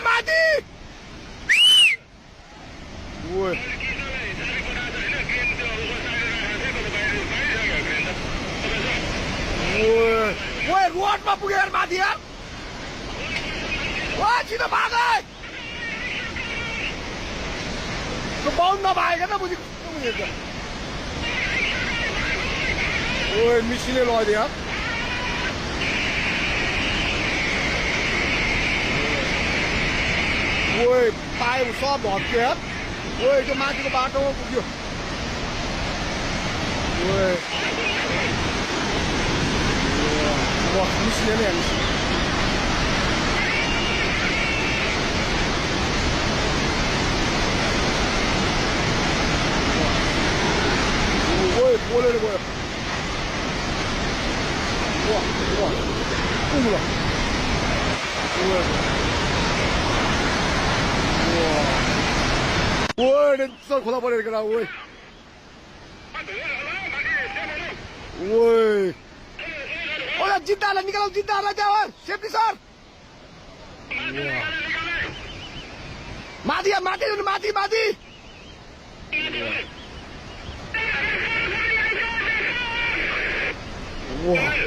माथि ओए ओए रोडमा पुगेर माथि यार ओ छिटो भाग त्यो बाउन्ड नभएको त बुझेको ओए मिसिनले लगिदियो यार ओए पाइप सब भत्क्यो यार ओए त्यो माथिको बाटोमा पुग्यो ओए मिसिनले नै हाल्छ ओए बोलेर गयो ओए सर खोला परेर केटा ओए ओए ओए जिद्दालाई निकालौ जिद्दालाई जाऊ सेफ्टी सर माथि माथि माथि माथि Wow.